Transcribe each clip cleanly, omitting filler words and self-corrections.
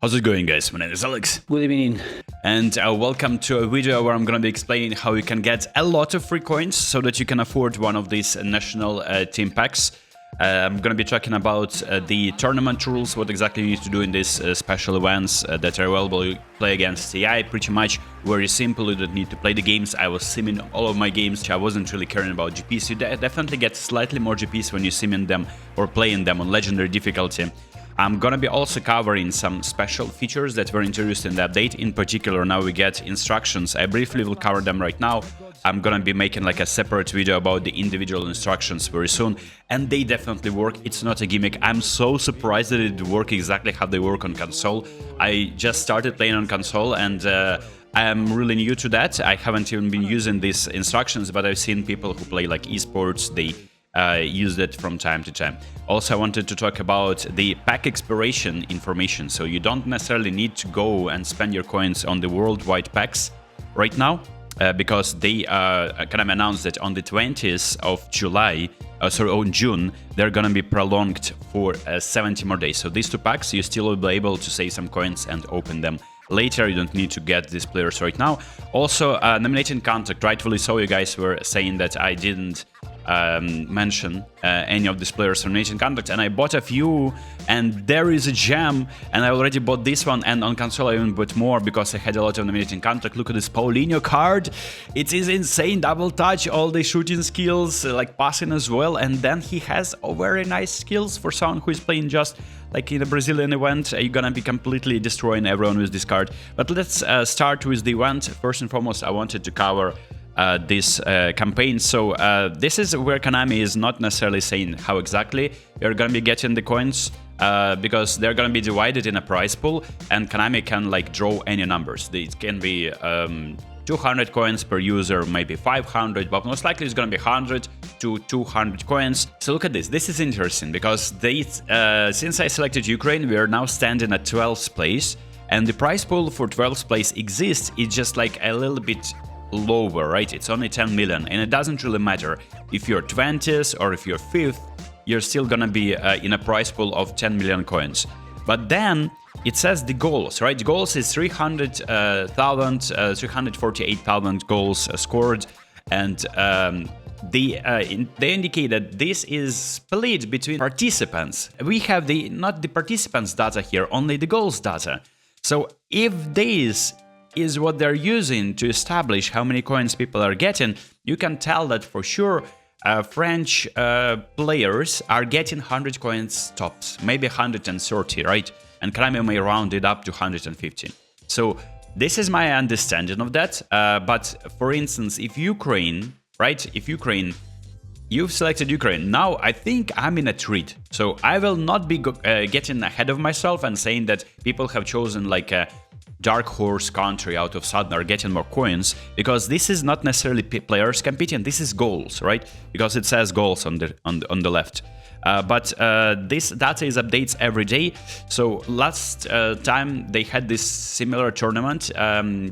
How's it going, guys? My name is Alex. Good evening. And welcome to a video where I'm gonna be explaining how you can get a lot of free coins so that you can afford one of these national team packs. I'm gonna be talking about the tournament rules, what exactly you need to do in these special events that are available. You play against AI, pretty much very simple. You don't need to play the games. I was simming all of my games. I wasn't really caring about GPs. You definitely get slightly more GPs when you simming them or playing them on legendary difficulty. I'm gonna be also covering some special features that were introduced in the update. In particular, now we get instructions. I briefly will cover them right now. I'm gonna be making like a separate video about the individual instructions very soon, and they definitely work. It's not a gimmick. I'm so surprised that it works exactly how they work on console. I just started playing on console, and I'm really new to that. I haven't even been using these instructions, but I've seen people who play like esports, they use it from time to time. Also, I wanted to talk about the pack expiration information. So you don't necessarily need to go and spend your coins on the worldwide packs right now, because they kind of announced that on the 20th of July, on June, they're gonna be prolonged for 70 more days. So these two packs, you still will be able to save some coins and open them later. You don't need to get these players right now. Also, nominating contact. Rightfully so, you guys were saying that I didn't mention any of these players from nominating contact, and I bought a few, and there is a gem, and I already bought this one, and on console I even bought more because I had a lot of nominating contact. Look at this Paulinho card. It is insane. Double touch, all the shooting skills, like passing as well, and then he has very nice skills for someone who is playing just like in a Brazilian event. You're gonna be completely destroying everyone with this card. But let's start with the event. First and foremost, I wanted to cover this campaign. So this is where Konami is not necessarily saying how exactly you're gonna be getting the coins, because they're gonna be divided in a prize pool, and Konami can like draw any numbers. It can be 200 coins per user, maybe 500, but most likely it's gonna be 100 to 200 coins. So look at this. This is interesting because since I selected Ukraine, we are now standing at 12th place, and the prize pool for 12th place exists. It's just like a little bit lower, right? It's only 10 million, and it doesn't really matter if you're 20th or if you're 5th, you're still gonna be in a prize pool of 10 million coins. But then it says the goals, right? The goals is 348,000 goals scored, and they indicate that this is split between participants. We have not the participants data here, only the goals data. So if this is what they're using to establish how many coins people are getting, you can tell that for sure French players are getting 100 coins tops, maybe 130, right? And Konami may round it up to 150. So this is my understanding of that. But for instance, if Ukraine, right? If Ukraine, you've selected Ukraine. Now I think I'm in a treat. So I will not be getting ahead of myself and saying that people have chosen like a dark horse country out of sudden are getting more coins, because this is not necessarily players competing. This is goals, right? Because it says goals on the left. But this data is updates every day. So last time they had this similar tournament,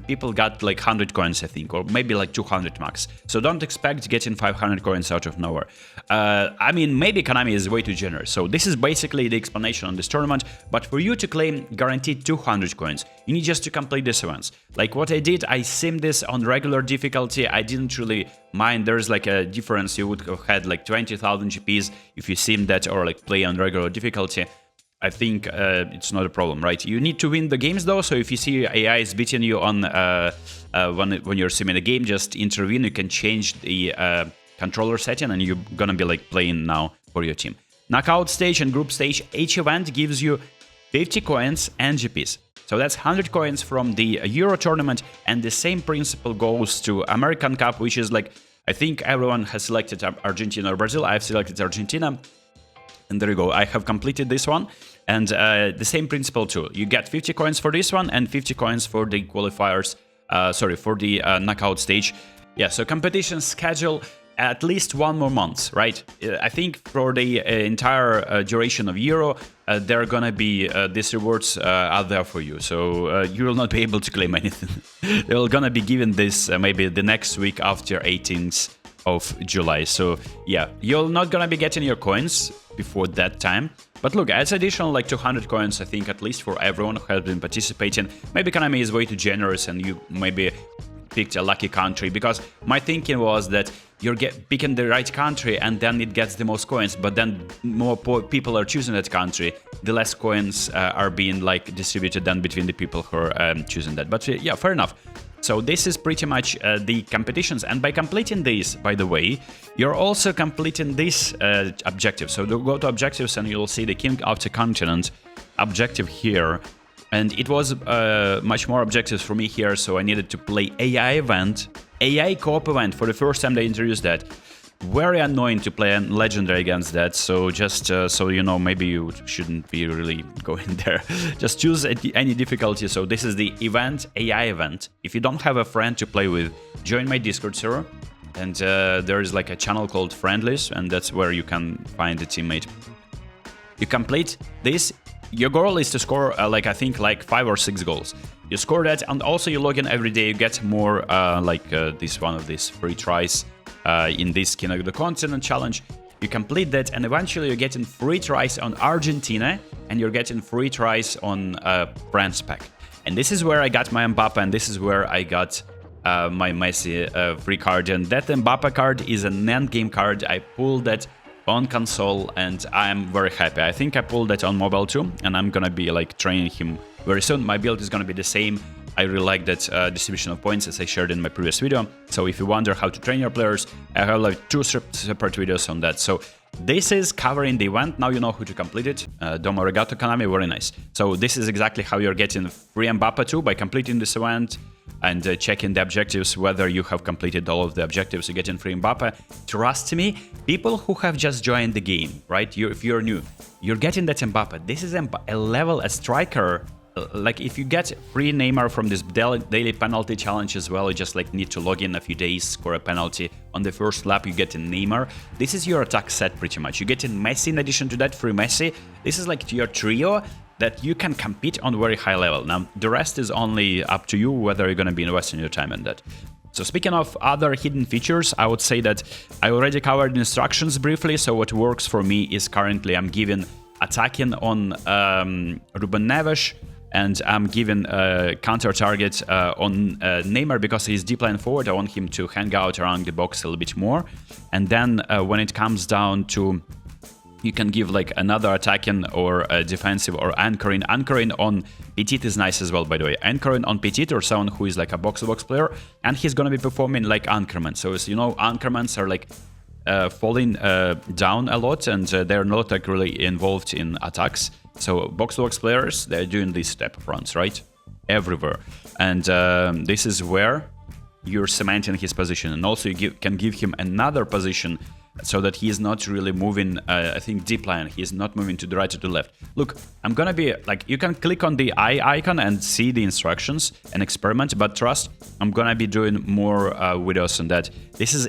people got like 100 coins, I think, or maybe like 200 max. So don't expect getting 500 coins out of nowhere. I mean, maybe Konami is way too generous. So this is basically the explanation on this tournament. But for you to claim guaranteed 200 coins, you need just to complete this events. Like what I did, I simmed this on regular difficulty. I didn't really mind. There's like a difference. You would have had like 20,000 GPs if you sim that or like play on regular difficulty. I think it's not a problem, right? You need to win the games though. So if you see AI is beating you on when you're simming a game, just intervene. You can change the controller setting, and you're gonna be like playing now for your team. Knockout stage and group stage, each event gives you 50 coins and GPs. So that's 100 coins from the Euro tournament, and the same principle goes to American Cup, which is like, I think everyone has selected Argentina or Brazil. I've selected Argentina, and there you go. I have completed this one, and the same principle too. You get 50 coins for this one and 50 coins for the qualifiers, for the knockout stage. Yeah, so competition schedule at least 1 more month, right? I think for the entire duration of Euro, there are gonna be these rewards out there for you. So you will not be able to claim anything. They're gonna be given this maybe the next week after 18th of July. So yeah, you're not gonna be getting your coins before that time. But look, as additional like 200 coins, I think at least for everyone who has been participating. Maybe Konami is way too generous and you maybe picked a lucky country, because my thinking was that you're picking the right country and then it gets the most coins, but then more people are choosing that country, the less coins are being like distributed then between the people who are choosing that. But yeah, fair enough. So this is pretty much the competitions, and by completing these, by the way, you're also completing this objective. So go to objectives and you'll see the King of the Continent objective here. And it was much more objectives for me here, so I needed to play AI event, AI co-op event. For the first time they introduced that. Very annoying to play a legendary against that, so just so you know, maybe you shouldn't be really going there. Just choose any difficulty. So this is the event, AI event. If you don't have a friend to play with, join my Discord server, and there is like a channel called Friendlies, and that's where you can find a teammate. You complete this. Your goal is to score like I think like 5 or 6 goals. You score that, and also you log in every day. You get more this one of these free tries in this King of the Continent challenge. You complete that, and eventually you're getting free tries on Argentina, and you're getting free tries on France pack. And this is where I got my Mbappe, and this is where I got my Messi free card. And that Mbappe card is an end-game card. I pulled that on console, and I'm very happy. I think I pulled that on mobile too, and I'm gonna be like training him very soon. My build is gonna be the same. I really like that distribution of points, as I shared in my previous video. So if you wonder how to train your players, I have like 2 separate videos on that. So this is covering the event. Now you know who to complete it. Domo arigato Konami, very nice. So this is exactly how you're getting free Mbappe too, by completing this event and checking the objectives, whether you have completed all of the objectives. You're getting free Mbappe. Trust me, people who have just joined the game, right? If you're new, you're getting that Mbappe. This is a level, a striker. Like if you get free Neymar from this daily penalty challenge as well, you just like need to log in a few days, score a penalty. On the first lap you get a Neymar. This is your attack set pretty much. You get in Messi in addition to that, free Messi. This is like your trio that you can compete on very high level. Now the rest is only up to you whether you're gonna be investing your time in that. So speaking of other hidden features, I would say that I already covered instructions briefly. So what works for me is currently I'm giving attacking on Ruben Neves, and I'm giving counter target on Neymar because he's deep line forward. I want him to hang out around the box a little bit more. And then when it comes down to, you can give like another attacking or defensive or anchoring. Anchoring on Petit is nice as well, by the way. Anchoring on Petit or someone who is like a box-to-box player, and he's gonna be performing like anchorman. So as you know, anchormans are like falling down a lot, and they're not like really involved in attacks. So box-to-box players, they're doing these step runs, right? Everywhere. And this is where you're cementing his position. And also you can give him another position so that he is not really moving, I think, deep line. He is not moving to the right or to the left. Look, I'm gonna be, like, you can click on the eye icon and see the instructions and experiment, but trust, I'm gonna be doing more videos on that. This is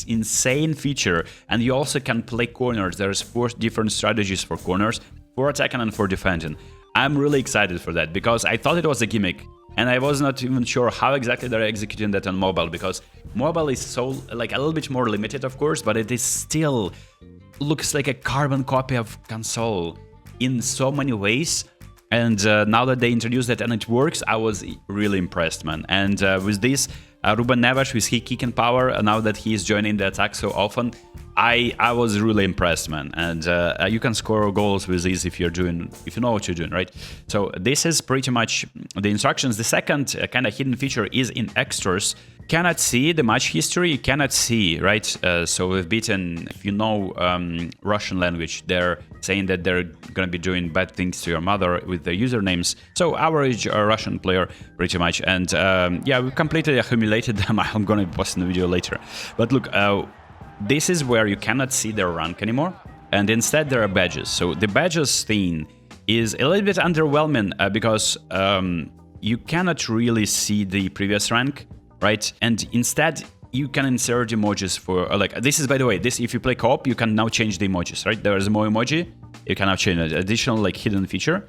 insane feature, and you also can play corners. There's 4 different strategies for corners, for attacking and for defending. I'm really excited for that, because I thought it was a gimmick, and I was not even sure how exactly they're executing that on mobile, because mobile is so, like, a little bit more limited, of course, but it is still looks like a carbon copy of console in so many ways. And now that they introduced that and it works, I was really impressed, man. And with this, Ruben Neves with his kicking power, now that he is joining the attack so often, I was really impressed, man. And you can score goals with these if you know what you're doing, right? So this is pretty much the instructions. The second kind of hidden feature is in extras. Cannot see the match history, you cannot see, right? So we've beaten, if you know Russian language, they're saying that they're gonna be doing bad things to your mother with their usernames. So average Russian player, pretty much. And yeah, we completely humiliated them. I'm gonna be posting the video later. But look, this is where you cannot see their rank anymore, and instead there are badges. So the badges thing is a little bit underwhelming because you cannot really see the previous rank, right? And instead you can insert emojis for like this is, by the way, this if you play co-op, you can now change the emojis, right? There is more emoji, you can now change an additional like hidden feature.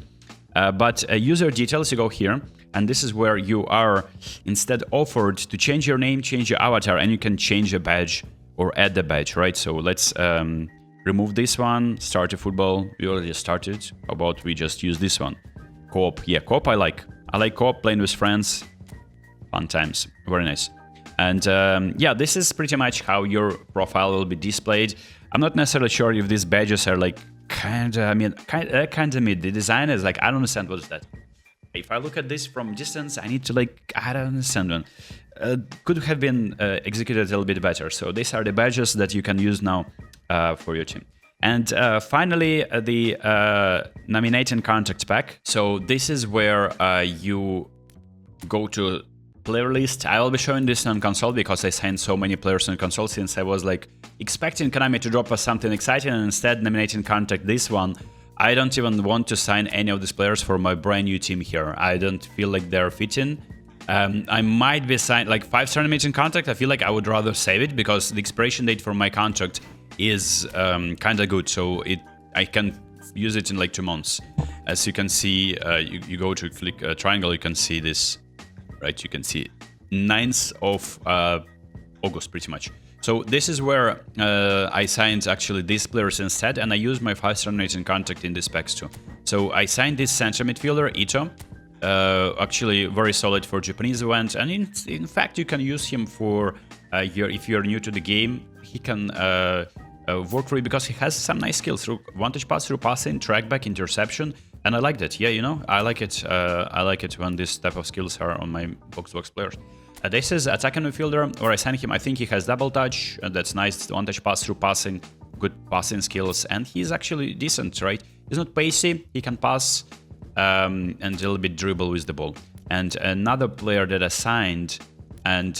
But user details, you go here, and this is where you are instead offered to change your name, change your avatar, and you can change a badge or add the badge, right? So let's remove this one, start a football. We already started. How about we just use this one? Co-op. Yeah, co-op I like. I like co-op, playing with friends. Fun times. Very nice. And yeah, this is pretty much how your profile will be displayed. I'm not necessarily sure if these badges are like kind of mid. The design is like, I don't understand what is that. If I look at this from distance, I need to like, I don't understand one. Could have been executed a little bit better. So these are the badges that you can use now for your team. And finally, the nominating contact pack. So this is where you go to player list. I will be showing this on console because I signed so many players on console since I was like expecting Konami to drop us something exciting, and instead nominating contact this one. I don't even want to sign any of these players for my brand new team here. I don't feel like they're fitting. I might be signed like 5-star nominating contract. I feel like I would rather save it because the expiration date for my contract is kind of good. So I can use it in like 2 months. As you can see, you go to click triangle, you can see this, right? You can see 9th of August pretty much. So this is where I signed actually these players instead, and I used my 5-star nominating contract in these packs too. So I signed this center midfielder, Ito. Actually very solid for Japanese event, and in fact you can use him for if you're new to the game. He can work for you because he has some nice skills through one-touch pass, through passing, trackback, interception, and I like that. Yeah, you know, I like it. I like it when this type of skills are on my box players. This is attacking midfielder, where I signed him. I think he has double touch, that's nice. One-touch pass through passing, good passing skills, and he's actually decent, right? He's not pacey, he can pass. And a little bit dribble with the ball. And another player that I signed, and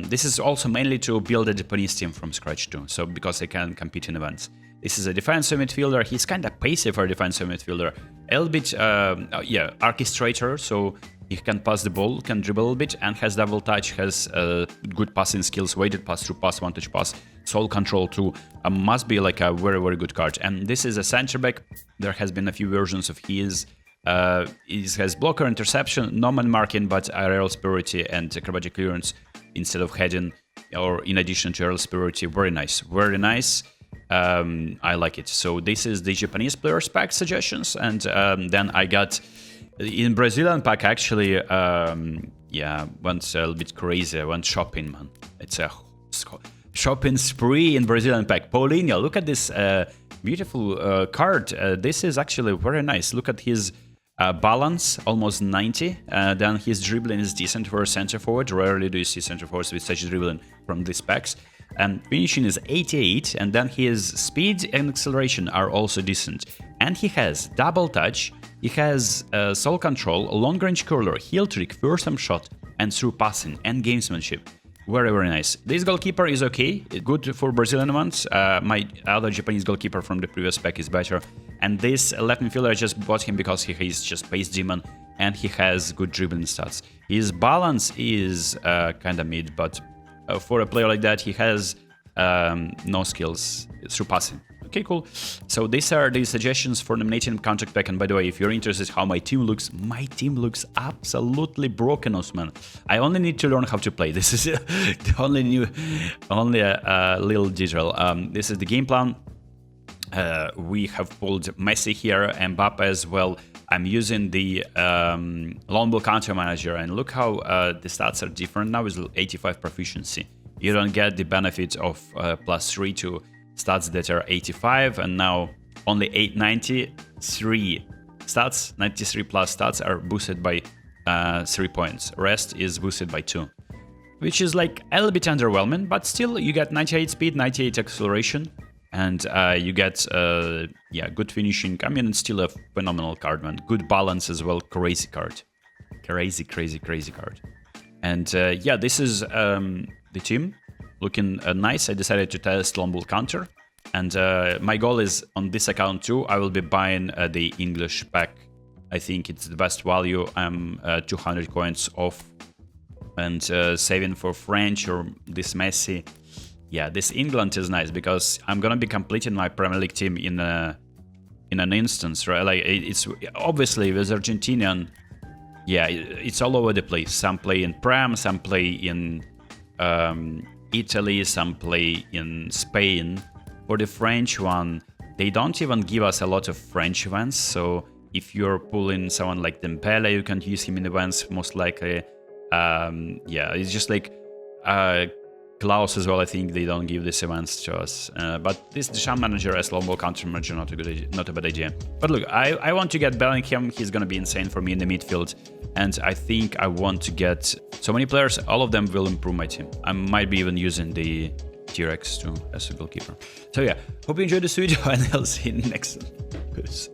this is also mainly to build a Japanese team from scratch too, so because they can compete in events. This is a defensive midfielder. He's kind of pacey for a defensive midfielder. A little bit, yeah, orchestrator, so he can pass the ball, can dribble a little bit, and has double touch, has good passing skills, weighted pass, through pass, one-touch pass, soul control too. Must be like a very, very good card. And this is a center back. There has been a few versions of his. It has blocker, interception, no man marking, but aerial superiority and acrobatic clearance instead of heading, or in addition to aerial superiority. Very nice, very nice. I like it. So this is the Japanese players pack suggestions, and then I got in Brazilian pack actually. Yeah, went a little bit crazy. I went shopping, man. It's a shopping spree in Brazilian pack. Paulinho, look at this beautiful card. This is actually very nice. Look at his balance, almost 90. Then his dribbling is decent for a center forward. Rarely do you see center forwards with such dribbling from these packs. And finishing is 88, and then his speed and acceleration are also decent. And he has double touch, he has soul control, long range curler, heel trick, first time shot, and through passing and gamesmanship. Very, very nice. This goalkeeper is okay, good for Brazilian ones. My other Japanese goalkeeper from the previous pack is better. And this left midfielder, I just bought him because he is just pace demon and he has good dribbling stats. His balance is kind of mid, but for a player like that, he has no skills through passing. Okay, cool. So these are the suggestions for nominating contract pack. And by the way, if you're interested how my team looks absolutely broken, Osman. I only need to learn how to play. This is the only little detail. This is the game plan. We have pulled Messi here, Mbappe as well. I'm using the long ball counter manager, and look how the stats are different now with 85 proficiency. You don't get the benefit of +3 to stats that are 85, and now only 893 stats, 93 plus stats are boosted by 3 points. Rest is boosted by 2, which is like a little bit underwhelming, but still you get 98 speed, 98 acceleration, and you get yeah, good finishing. I mean, it's still a phenomenal card, man. Good balance as well. Crazy card. Crazy card. And yeah, this is the team. Looking nice. I decided to test long ball counter. And my goal is on this account too. I will be buying the English pack. I think it's the best value. I'm 200 coins off. And saving for French or this Messi. Yeah, this England is nice because I'm gonna be completing my Premier League team in an instance, right? Like it's obviously with Argentinian. Yeah, it's all over the place. Some play in Prem, some play in Italy, some play in Spain. For the French one, They don't even give us a lot of French events, so if you're pulling someone like Dembele, you can use him in events most likely. Yeah, it's just like Klaus as well. I think they don't give these events to us. But this Deschamps manager as long ball counter manager, not a bad idea. But look, I want to get Bellingham. He's gonna be insane for me in the midfield, and I think I want to get so many players. All of them will improve my team. I might be even using the T-Rex too as a goalkeeper. So yeah, hope you enjoyed this video, and I'll see you in the next one. Peace.